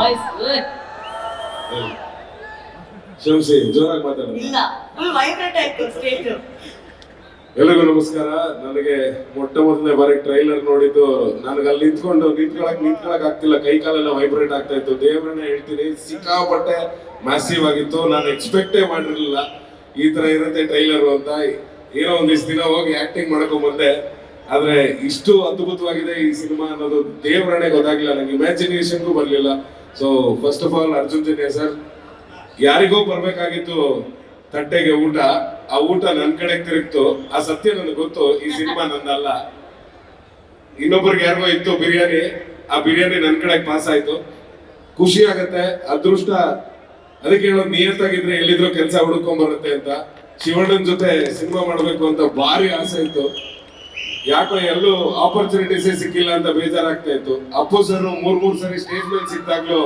Voice ಕ್ಷಮಿಸಿ, ಜೋರಾಗಿ ಮಾತಾಡೋದು. ಇಲ್ಲ, ಫುಲ್ ವೈಬ್ರೇಟ್ ಆಯ್ತು ಸ್ಟೇಜ್. ಎಲ್ರಿಗೂ ನಮಸ್ಕಾರ. ನನಗೆ ಮೊಟ್ಟ ಮೊದಲನೇ ಬಾರಿ ಟ್ರೈಲರ್ ನೋಡಿದ್ದು, ನನಗೆ ಅಲ್ಲಿ ನಿಂತ್ಕೊಳಕ್ ಆಗ್ತಿಲ್ಲ, ಕೈ ಕಾಲೆಲ್ಲ ವೈಬ್ರೇಟ್ ಆಗ್ತಾ ಇತ್ತು. ದೇವರನ್ನ ಹೇಳ್ತೀನಿ, ಸಿಕ್ಕಾಪಟ್ಟೆ ಮ್ಯಾಸಿವ್ ಆಗಿತ್ತು. ನಾನು ಎಕ್ಸ್ಪೆಕ್ಟೇ ಮಾಡಿರ್ಲಿಲ್ಲ ಈ ತರ ಇರುತ್ತೆ ಟ್ರೈಲರ್ ಅಂತ. ಏನೋ ಒಂದಿಷ್ಟು ದಿನ ಹೋಗಿ ಆಕ್ಟಿಂಗ್ ಮಾಡ್ಕೊಂಡ್ ಬಂದೆ, ಆದ್ರೆ ಇಷ್ಟು ಅದ್ಭುತವಾಗಿದೆ ಈ ಸಿನಿಮಾ ಅನ್ನೋದು ದೇವರನ್ನೇ ಗೊತ್ತಾಗ್ಲಿಲ್ಲ, ನಂಗೆ ಇಮ್ಯಾಜಿನೇಷನ್ಗೂ ಬರ್ಲಿಲ್ಲ. So first of all Arjun Janya sir, ಯಾರಿಗೋ ಬರ್ಬೇಕಾಗಿತ್ತು ತಟ್ಟೆಗೆ ಊಟ, ಆ ಊಟ ನನ್ ಕಡೆ ತಿರುಗ್ತು. ಆ ಸತ್ಯ ನನಗೆ ಗೊತ್ತು, ಈ ಸಿನಿಮಾ ನಂದಲ್ಲ, ಇನ್ನೊಬ್ಬರಿಗೆ ಯಾರಿಗೋ ಇತ್ತು ಬಿರಿಯಾನಿ, ಆ ಬಿರಿಯಾನಿ ನನ್ ಕಡೆ ಪಾಸ್ ಆಯ್ತು. ಖುಷಿ ಆಗತ್ತೆ, ಅದೃಷ್ಟ. ಅದಕ್ಕೆ ಹೇಳೋದು, ನಿಯತ್ತಾಗಿದ್ರೆ ಎಲ್ಲಿದ್ರು ಕೆಲಸ ಹುಡ್ಕೊಂಡ್ ಬರುತ್ತೆ ಅಂತ. ಶಿವಣ್ಣನ್ ಜೊತೆ ಸಿನಿಮಾ ಮಾಡ್ಬೇಕು ಅಂತ ಭಾರಿ ಆಸೆ ಇತ್ತು, ಯಾಕೋ ಎಲ್ಲೂ ಆಪರ್ಚುನಿಟೀಸೇ ಸಿಕ್ಕಿಲ್ಲ ಅಂತ ಬೇಜಾರಾಗ್ತಾ ಇತ್ತು. ಅಪ್ಪು ಸರ್ ಮೂರ್ ಸರಿ ಸ್ಟೇಜ್ ಮೇಲೆ ಸಿಕ್ತಾಗ್ಲೂ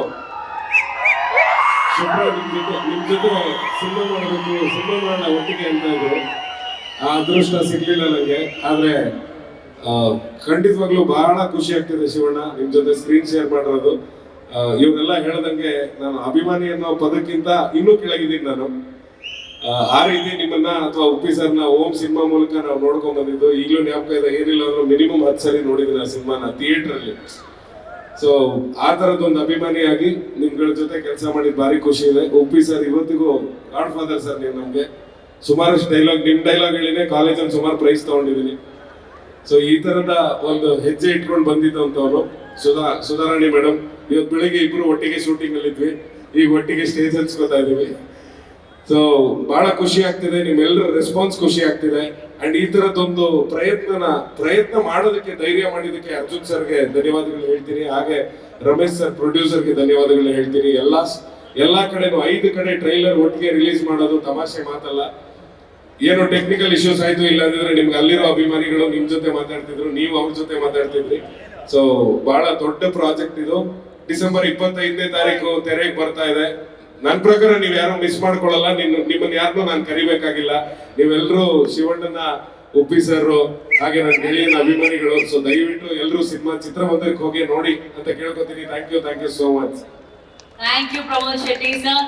ನಿಮ್ ಜೊತೆ ಸಿನಿಮಾ ಮಾಡಬೇಕು, ಸಿನಿಮಾ ಮಾಡೋಣ ಒಟ್ಟಿಗೆ ಅಂತ ಇದ್ರು. ಆ ಅದೃಷ್ಟ ಸಿಗ್ಲಿಲ್ಲ ನಂಗೆ. ಆದ್ರೆ ಖಂಡಿತವಾಗ್ಲೂ ಬಹಳ ಖುಷಿ ಆಗ್ತಿದೆ ಶಿವಣ್ಣ ನಿಮ್ ಜೊತೆ ಸ್ಕ್ರೀನ್ ಶೇರ್ ಮಾಡಿರೋದು. ಇವ್ರೆಲ್ಲ ಹೇಳ್ದಂಗೆ ನಾನು ಅಭಿಮಾನಿ ಅನ್ನೋ ಪದಕ್ಕಿಂತ ಇನ್ನೂ ಕೆಳಗಿದ್ದೀನಿ ನಾನು. ಆ ರೀತಿ ನಿಮ್ಮನ್ನ ಅಥವಾ ಉಪ್ಪಿ ಸರ್ನ ಓಂ ಸಿನಿಮಾ ಮೂಲಕ ನಾವು ನೋಡ್ಕೊಂಡ್ ಬಂದಿದ್ದು ಈಗಲೂ ಜ್ಞಾಪಕ ಇದೆ. ಏನಿಲ್ಲ ಅಂದ್ರೂ ಮಿನಿಮಮ್ 10 ಸರಿ ನೋಡಿದ್ದೀನಿ ಆ ಸಿನಿಮಾನ ಥಿಯೇಟರ್ ಅಲ್ಲಿ. ಸೊ ಆ ತರದೊಂದು ಅಭಿಮಾನಿಯಾಗಿ ನಿಮ್ಗಳ ಜೊತೆ ಕೆಲಸ ಮಾಡಿದ್ ಭಾರಿ ಖುಷಿ ಇದೆ. ಉಪ್ಪಿ ಸರ್ ಇವತ್ತಿಗೂ ಗಾಡ್ ಫಾದರ್ ಸರ್. ನೀವು ನಮ್ಗೆ ಸುಮಾರಷ್ಟು ನಿಮ್ ಡೈಲಾಗ್ ಹೇಳಿನೇ ಕಾಲೇಜಲ್ಲಿ ಸುಮಾರು ಪ್ರೈಸ್ ತಗೊಂಡಿದ್ದೀನಿ. ಸೊ ಈ ತರದ ಒಂದು ಹೆಜ್ಜೆ ಇಟ್ಕೊಂಡು ಬಂದಿದ್ದಂತವ್ರು ಸುಧಾರಾಣಿ ಮೇಡಮ್. ಇವತ್ತು ಬೆಳಿಗ್ಗೆ ಇಬ್ರು ಒಟ್ಟಿಗೆ ಶೂಟಿಂಗ್ ಅಲ್ಲಿ ಇದ್ವಿ, ಈಗ ಒಟ್ಟಿಗೆ ಸ್ಟೇಜ್ ಹಚ್ಕೋತಾ ಇದೀವಿ. ಸೊ ಬಹಳ ಖುಷಿ ಆಗ್ತಿದೆ, ನಿಮ್ಮೆಲ್ಲರ ರೆಸ್ಪಾನ್ಸ್ ಖುಷಿ ಆಗ್ತಿದೆ. ಅಂಡ್ ಈ ತರದೊಂದು ಪ್ರಯತ್ನ ಮಾಡೋದಕ್ಕೆ ಧೈರ್ಯ ಮಾಡಿದಕ್ಕೆ ಅರ್ಜುನ್ ಸರ್ಗೆ ಧನ್ಯವಾದಗಳು ಹೇಳ್ತೀನಿ. ಹಾಗೆ ರಮೇಶ್ ಸರ್ ಪ್ರೊಡ್ಯೂಸರ್ಗೆ ಧನ್ಯವಾದಗಳು ಹೇಳ್ತೀನಿ. ಎಲ್ಲಾ ಕಡೆನೂ 5 ಕಡೆ ಟ್ರೈಲರ್ ಒಟ್ಟಿಗೆ ರಿಲೀಸ್ ಮಾಡೋದು ತಮಾಷೆ ಮಾತಲ್ಲ. ಏನೋ ಟೆಕ್ನಿಕಲ್ ಇಶ್ಯೂಸ್ ಆಯ್ತು, ಇಲ್ಲಾಂದ್ರೆ ನಿಮ್ಗೆ ಅಲ್ಲಿರೋ ಅಭಿಮಾನಿಗಳು ನಿಮ್ ಜೊತೆ ಮಾತಾಡ್ತಿದ್ರು, ನೀವು ಅವ್ರ ಜೊತೆ ಮಾತಾಡ್ತಿದ್ರಿ. ಸೊ ಬಹಳ ದೊಡ್ಡ ಪ್ರಾಜೆಕ್ಟ್ ಇದು. ಡಿಸೆಂಬರ್ 25ನೇ ತಾರೀಕು ತೆರೆಗೆ ಬರ್ತಾ ಇದೆ. ನನ್ನ ಪ್ರಕಾರ ನೀವ್ ಯಾರು ಮಿಸ್ ಮಾಡ್ಕೊಳ್ಳಲ್ಲ. ನಿಮ್ಮನ್ನ ಯಾರನ್ನೂ ನಾನು ಕರಿಬೇಕಾಗಿಲ್ಲ. ನೀವೆಲ್ಲರೂ ಶಿವಣ್ಣನ, ಉಪ್ಪಿ ಸರ್, ಹಾಗೆ ನನ್ನ ಗೆಳೆಯನ ಅಭಿಮಾನಿಗಳು. ಸೊ ದಯವಿಟ್ಟು ಎಲ್ಲರೂ ಸಿನಿಮಾ ಚಿತ್ರಮಂದಿರಕ್ಕೆ ಹೋಗಿ ನೋಡಿ ಅಂತ ಕೇಳ್ಕೊತೀನಿ. Thank you so much. Thank you Pramod Shetty sir.